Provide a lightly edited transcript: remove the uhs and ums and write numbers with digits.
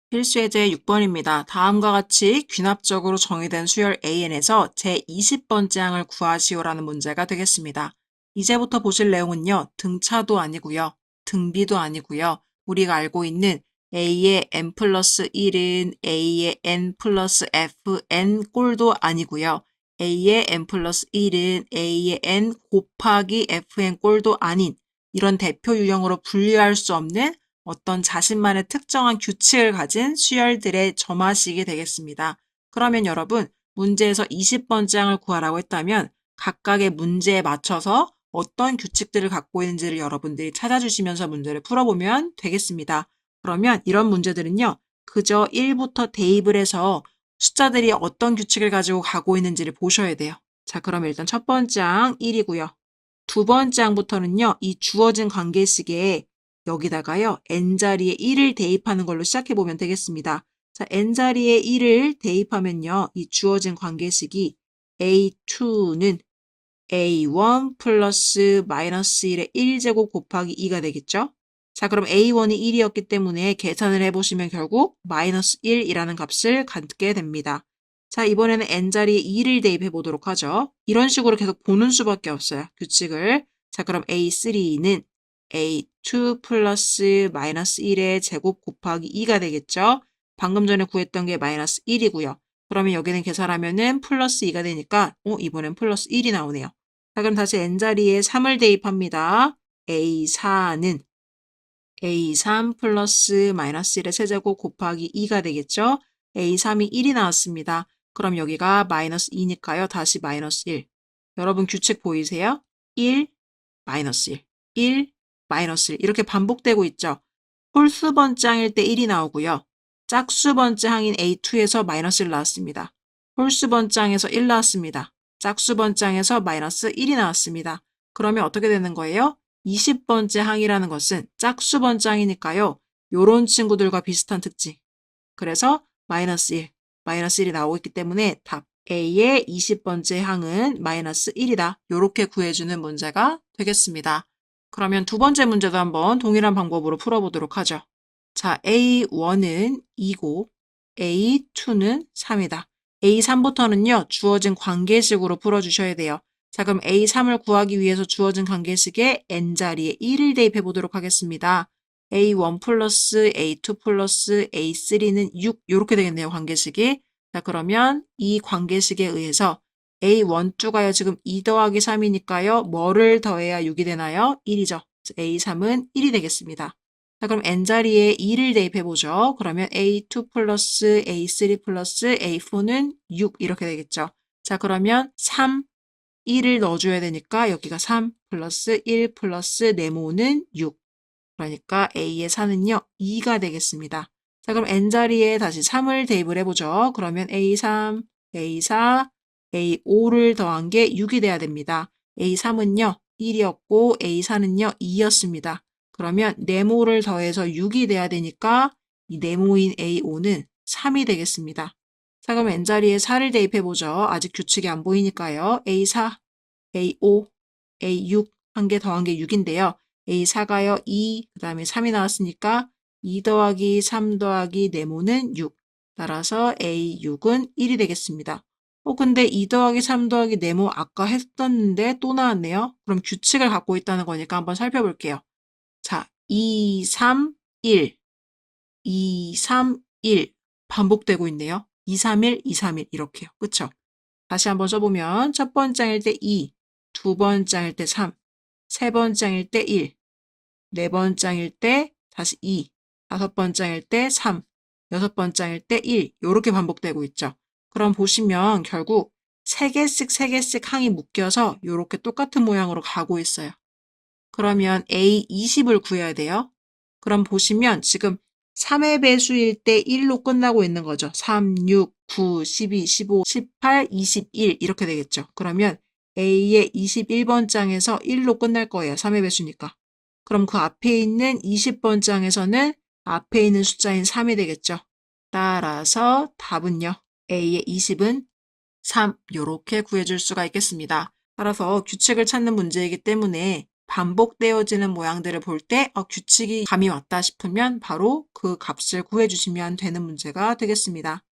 필수예제 6번입니다. 다음과 같이 귀납적으로 정의된 수열 AN에서 제20번째 항을 구하시오라는 문제가 되겠습니다. 이제부터 보실 내용은요. 등차도 아니고요. 등비도 아니고요. 우리가 알고 있는 A의 n 플러스 1은 A의 n 플러스 fn 꼴도 아니고요. A의 n 플러스 1은 A의 n 곱하기 fn 꼴도 아닌 이런 대표 유형으로 분류할 수 없는 어떤 자신만의 특정한 규칙을 가진 수열들의 점화식이 되겠습니다. 그러면 여러분, 문제에서 20번째 항을 구하라고 했다면 각각의 문제에 맞춰서 어떤 규칙들을 갖고 있는지를 여러분들이 찾아주시면서 문제를 풀어보면 되겠습니다. 그러면 이런 문제들은요, 그저 1부터 대입을 해서 숫자들이 어떤 규칙을 가지고 가고 있는지를 보셔야 돼요. 자, 그러면 일단 첫 번째 항 1이고요. 두 번째 항부터는요, 이 주어진 관계식에 여기다가요, n자리에 1을 대입하는 걸로 시작해보면 되겠습니다. 자, n자리에 1을 대입하면요, 이 주어진 관계식이 a2는 a1 플러스 마이너스 1의 1제곱 곱하기 2가 되겠죠? 자, 그럼 a1이 1이었기 때문에 계산을 해보시면 결국 마이너스 1이라는 값을 갖게 됩니다. 자, 이번에는 n자리에 2를 대입해 보도록 하죠. 이런 식으로 계속 보는 수밖에 없어요. 규칙을. 자, 그럼 a3는 a2 플러스 마이너스 1의 제곱 곱하기 2가 되겠죠? 방금 전에 구했던 게 마이너스 1이고요. 그러면 여기는 계산하면은 플러스 2가 되니까 이번엔 플러스 1이 나오네요. 자, 그럼 다시 n자리에 3을 대입합니다. a4는 a3 플러스 마이너스 1의 세제곱 곱하기 2가 되겠죠? a3이 1이 나왔습니다. 그럼 여기가 마이너스 2니까요. 다시 마이너스 1. 여러분 규칙 보이세요? 1, 마이너스 1, 1, 마이너스 1 이렇게 반복되고 있죠. 홀수번째 항일 때 1이 나오고요. 짝수번째 항인 A2에서 마이너스 1 나왔습니다. 홀수번째 항에서 1 나왔습니다. 짝수번째 항에서 마이너스 1이 나왔습니다. 그러면 어떻게 되는 거예요? 20번째 항이라는 것은 짝수번째 항이니까요. 요런 친구들과 비슷한 특징. 그래서 마이너스 1, 마이너스 1이 나오고 있기 때문에 답 A의 20번째 항은 마이너스 1이다. 요렇게 구해주는 문제가 되겠습니다. 그러면 두 번째 문제도 한번 동일한 방법으로 풀어보도록 하죠. 자, A1은 2고 A2는 3이다. A3부터는요, 주어진 관계식으로 풀어주셔야 돼요. 자, 그럼 A3을 구하기 위해서 주어진 관계식에 n자리에 1을 대입해 보도록 하겠습니다. A1 플러스 A2 플러스 A3는 6 이렇게 되겠네요. 관계식이. 자, 그러면 이 관계식에 의해서 A12가요. 지금 2 더하기 3이니까요. 뭐를 더해야 6이 되나요? 1이죠. A3은 1이 되겠습니다. 자, 그럼 n자리에 2를 대입해보죠. 그러면 A2 플러스 A3 플러스 A4는 6 이렇게 되겠죠. 자, 그러면 3, 1을 넣어줘야 되니까 여기가 3 플러스 1 플러스 네모는 6. 그러니까 A의 4는요, 2가 되겠습니다. 자, 그럼 n자리에 다시 3을 대입을 해보죠. 그러면 A3, A4, A5를 더한 게 6이 돼야 됩니다. A3은요, 1이었고 A4는요, 2였습니다. 그러면 네모를 더해서 6이 돼야 되니까 이 네모인 A5는 3이 되겠습니다. 자, 그럼 n자리에 4를 대입해보죠. 아직 규칙이 안 보이니까요. A4, A5, A6 한 개 더한 게 6인데요. A4가요 2, 그 다음에 3이 나왔으니까 2 더하기 3 더하기 네모는 6. 따라서 A6은 1이 되겠습니다. 근데 2 더하기 3 더하기 네모 아까 했었는데 또 나왔네요. 그럼 규칙을 갖고 있다는 거니까 한번 살펴볼게요. 자, 2, 3, 1, 2, 3, 1 반복되고 있네요. 2, 3, 1, 2, 3, 1 이렇게요. 그쵸? 다시 한번 써보면 첫 번째 항일 때 2, 두 번째 항일 때 3, 세 번째 항일 때 1, 네 번째 항일 때 다시 2, 다섯 번째 항일 때 3, 여섯 번째 항일 때 1 이렇게 반복되고 있죠. 그럼 보시면 결국 3개씩 항이 묶여서 이렇게 똑같은 모양으로 가고 있어요. 그러면 A20을 구해야 돼요. 그럼 보시면 지금 3의 배수일 때 1로 끝나고 있는 거죠. 3, 6, 9, 12, 15, 18, 21 이렇게 되겠죠. 그러면 A의 21번 장에서 1로 끝날 거예요. 3의 배수니까. 그럼 그 앞에 있는 20번 장에서는 앞에 있는 숫자인 3이 되겠죠. 따라서 답은요. A의 20은 3 이렇게 구해줄 수가 있겠습니다. 따라서 규칙을 찾는 문제이기 때문에 반복되어지는 모양들을 볼 때 규칙이 감이 왔다 싶으면 바로 그 값을 구해주시면 되는 문제가 되겠습니다.